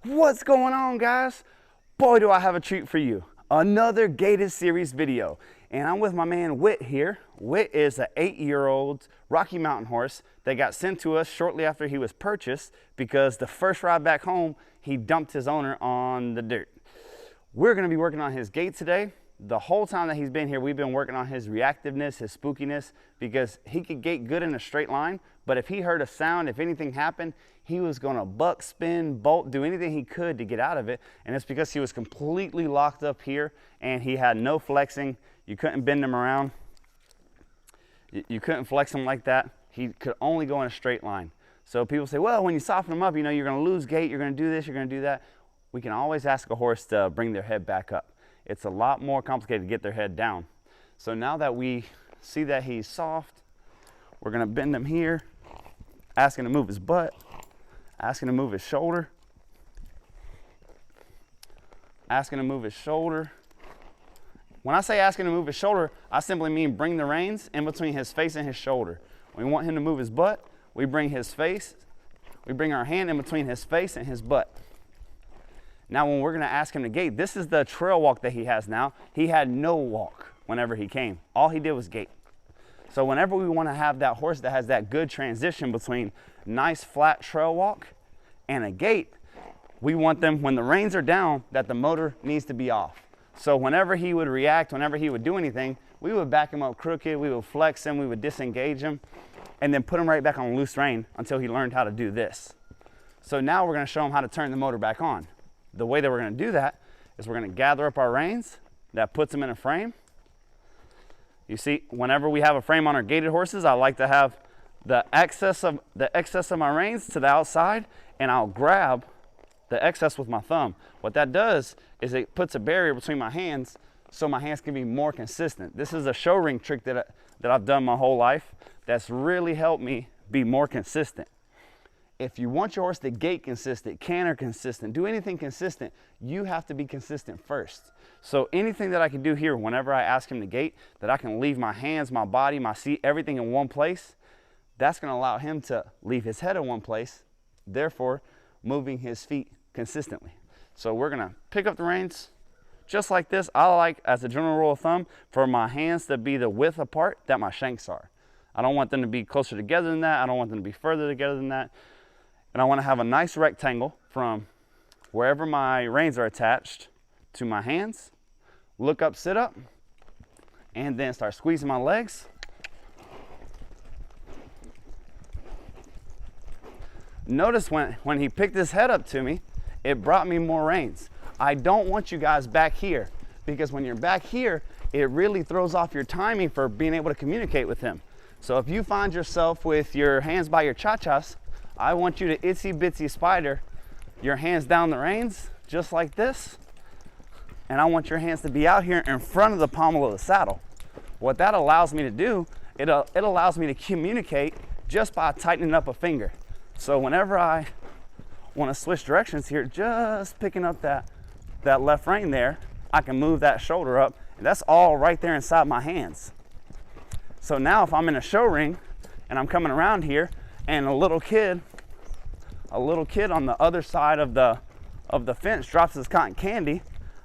What's going on, guys? Boy, do I have a treat for you. Another Gaited series video. And I'm with my man Whit here. Whit is an 8-year-old Rocky Mountain horse that got sent to us shortly after he was purchased because the first ride back home, he dumped his owner on the dirt. We're gonna be working on his gait today. The whole time that he's been here, we've been working on his reactiveness, his spookiness, because he could gait good in a straight line, but if he heard a sound, if anything happened, he was gonna buck, spin, bolt, do anything he could to get out of it. And it's because he was completely locked up here and he had no flexing. You couldn't bend him around. You couldn't flex him like that. He could only go in a straight line. So people say, well, when you soften him up, you know, you're gonna lose gait, you're gonna do this, you're gonna do that. We can always ask a horse to bring their head back up. It's a lot more complicated to get their head down. So now that we see that he's soft, we're gonna bend him here, asking to move his butt, asking to move his shoulder, asking to move his shoulder. When I say asking to move his shoulder, I simply mean bring the reins in between his face and his shoulder. When we want him to move his butt, we bring our hand in between his face and his butt. Now when we're gonna ask him to gait, this is the trail walk that he has now. He had no walk whenever he came. All he did was gait. So whenever we wanna have that horse that has that good transition between nice flat trail walk and a gait, we want them, when the reins are down, that the motor needs to be off. So whenever he would react, whenever he would do anything, we would back him up crooked, we would flex him, we would disengage him, and then put him right back on loose rein until he learned how to do this. So now we're gonna show him how to turn the motor back on. The way that we're gonna do that is we're gonna gather up our reins. That puts him in a frame. You see, whenever we have a frame on our gaited horses, I like to have the excess of my reins to the outside, and I'll grab the excess with my thumb. What that does is it puts a barrier between my hands so my hands can be more consistent. This is a show ring trick that I've done my whole life that's really helped me be more consistent. If you want your horse to gait consistent, canter consistent, do anything consistent, you have to be consistent first. So anything that I can do here whenever I ask him to gait, that I can leave my hands, my body, my seat, everything in one place, that's gonna allow him to leave his head in one place, therefore moving his feet consistently. So we're gonna pick up the reins just like this. I like, as a general rule of thumb, for my hands to be the width apart that my shanks are. I don't want them to be closer together than that. I don't want them to be further together than that. And I want to have a nice rectangle from wherever my reins are attached to my hands. Look up, sit up, and then start squeezing my legs. Notice when he picked his head up to me, it brought me more reins. I don't want you guys back here, because when you're back here, it really throws off your timing for being able to communicate with him. So if you find yourself with your hands by your cha-chas, I want you to itsy bitsy spider your hands down the reins, just like this. And I want your hands to be out here in front of the pommel of the saddle. What that allows me to do, it allows me to communicate just by tightening up a finger. So whenever I want to switch directions here, just picking up that left rein there, I can move that shoulder up, and that's all right there inside my hands. So now if I'm in a show ring and I'm coming around here, and a little kid on the other side of the fence drops his cotton candy,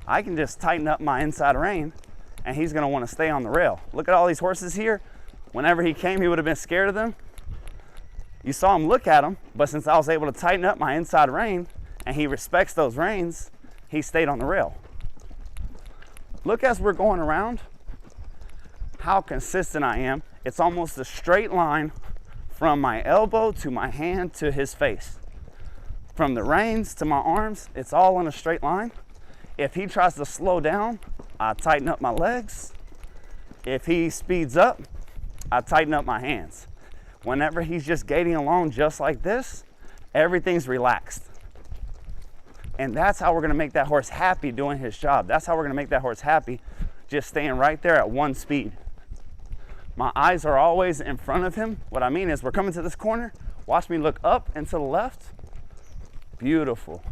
I can just tighten up my inside rein and he's gonna wanna stay on the rail. Look at all these horses here. Whenever he came, he would have been scared of them. You saw him look at them, but since I was able to tighten up my inside rein and he respects those reins, he stayed on the rail. Look, as we're going around, how consistent I am. It's almost a straight line from my elbow to my hand to his face. From the reins to my arms, it's all in a straight line. If he tries to slow down, I tighten up my legs. If he speeds up, I tighten up my hands. Whenever he's just gaiting along just like this, everything's relaxed. And that's how we're gonna make that horse happy doing his job. That's how we're gonna make that horse happy just staying right there at one speed. My eyes are always in front of him. What I mean is, we're coming to this corner. Watch me look up and to the left. Beautiful.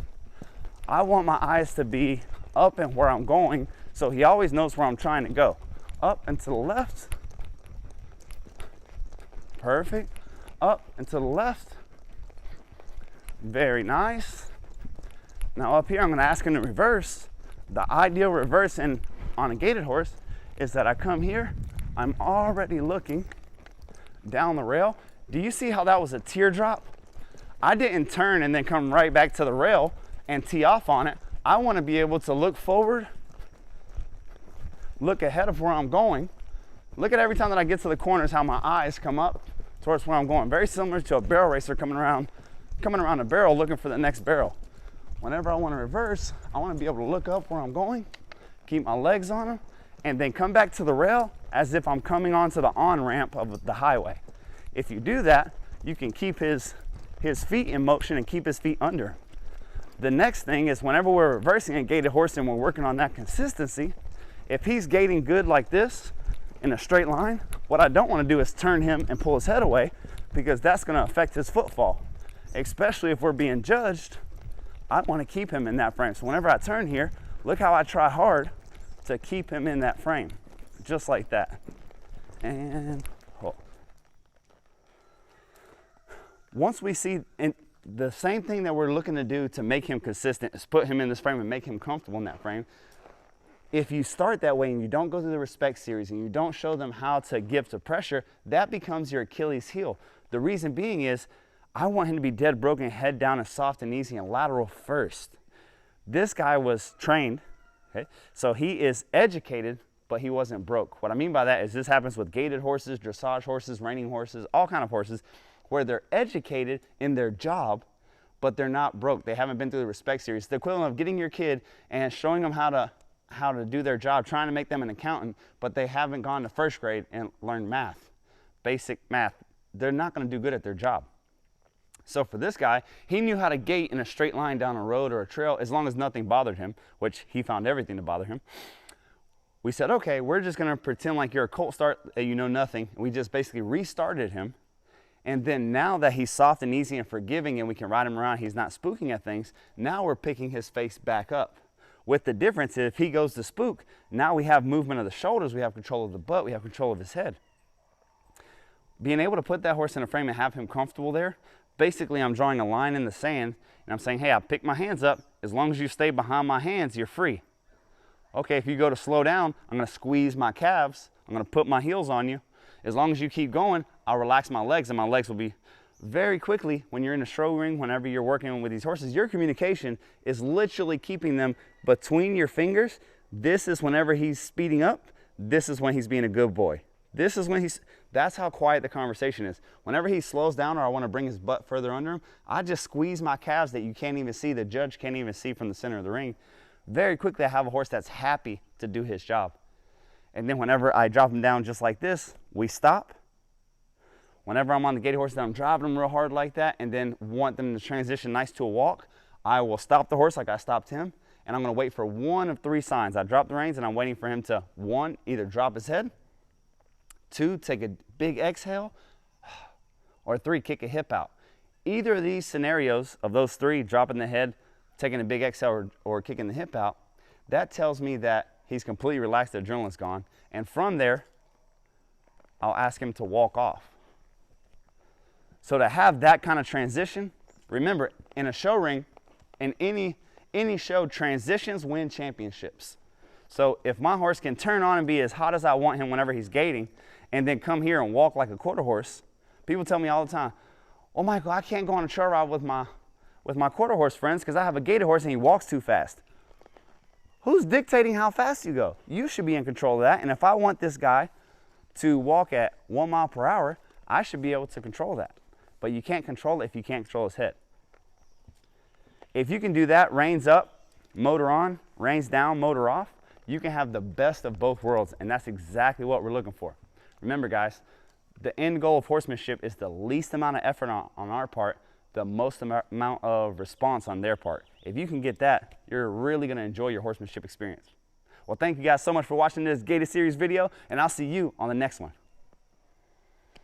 I want my eyes to be up and where I'm going, so he always knows where I'm trying to go. Up and to the left. Perfect. Up and to the left. Very nice. Now up here, I'm gonna ask him to reverse. The ideal reverse on a gaited horse is that I come here, I'm already looking down the rail. Do you see how that was a teardrop? I didn't turn and then come right back to the rail and tee off on it. I wanna be able to look forward, look ahead of where I'm going. Look at every time that I get to the corners, how my eyes come up towards where I'm going. Very similar to a barrel racer coming around a barrel looking for the next barrel. Whenever I want to reverse, I want to be able to look up where I'm going, keep my legs on them, and then come back to the rail as if I'm coming onto the on-ramp of the highway. If you do that, you can keep his feet in motion and keep his feet under. The next thing is whenever we're reversing a gaited horse and we're working on that consistency, if he's gaiting good like this in a straight line, what I don't want to do is turn him and pull his head away, because that's going to affect his footfall. Especially if we're being judged, I want to keep him in that frame. So whenever I turn here, look how I try hard to keep him in that frame, just like that. And hold. Once we see, and the same thing that we're looking to do to make him consistent is put him in this frame and make him comfortable in that frame. If you start that way and you don't go through the respect series and you don't show them how to give to pressure, that becomes your Achilles heel. The reason being is, I want him to be dead broken, head down and soft and easy and lateral first. This guy was trained, okay? So he is educated, but he wasn't broke. What I mean by that is this happens with gaited horses, dressage horses, reining horses, all kind of horses, where they're educated in their job, but they're not broke. They haven't been through the respect series. The equivalent of getting your kid and showing them how to do their job, trying to make them an accountant, but they haven't gone to first grade and learned math, basic math. They're not gonna do good at their job. So for this guy, he knew how to gait in a straight line down a road or a trail as long as nothing bothered him, which he found everything to bother him. We said, okay, we're just gonna pretend like you're a cold start, that you know nothing. We just basically restarted him. And then now that he's soft and easy and forgiving and we can ride him around, he's not spooking at things, now we're picking his face back up. With the difference, if he goes to spook, now we have movement of the shoulders, we have control of the butt, we have control of his head. Being able to put that horse in a frame and have him comfortable there, basically I'm drawing a line in the sand and I'm saying, hey, I pick my hands up. As long as you stay behind my hands, you're free. Okay, if you go to slow down, I'm gonna squeeze my calves. I'm gonna put my heels on you. As long as you keep going, I'll relax my legs and my legs will be very quickly, when you're in a show ring, whenever you're working with these horses, your communication is literally keeping them between your fingers. This is whenever he's speeding up. This is when he's being a good boy. This is when that's how quiet the conversation is. Whenever he slows down or I want to bring his butt further under him, I just squeeze my calves that you can't even see, the judge can't even see from the center of the ring. Very quickly, I have a horse that's happy to do his job. And then whenever I drop him down just like this, we stop. Whenever I'm on the gaited horse and I'm driving them real hard like that and then want them to transition nice to a walk, I will stop the horse like I stopped him, and I'm gonna wait for one of three signs. I drop the reins and I'm waiting for him to, one, either drop his head, two, take a big exhale, or three, kick a hip out. Either of these scenarios of those three, dropping the head, taking a big exhale, or kicking the hip out, that tells me that he's completely relaxed, the adrenaline's gone. And from there, I'll ask him to walk off. So to have that kind of transition, remember, in a show ring, in any show, transitions win championships. So if my horse can turn on and be as hot as I want him whenever he's gaiting, and then come here and walk like a quarter horse, people tell me all the time, oh Michael, I can't go on a trail ride with my quarter horse friends because I have a gaited horse and he walks too fast. Who's dictating how fast you go? You should be in control of that. And if I want this guy to walk at 1 mile per hour, I should be able to control that. But you can't control it if you can't control his head. If you can do that, reins up, motor on, reins down, motor off, you can have the best of both worlds, and that's exactly what we're looking for. Remember guys, the end goal of horsemanship is the least amount of effort on our part, the most amount of response on their part. If you can get that, you're really gonna enjoy your horsemanship experience. Well, thank you guys so much for watching this Gaited Series video, and I'll see you on the next one.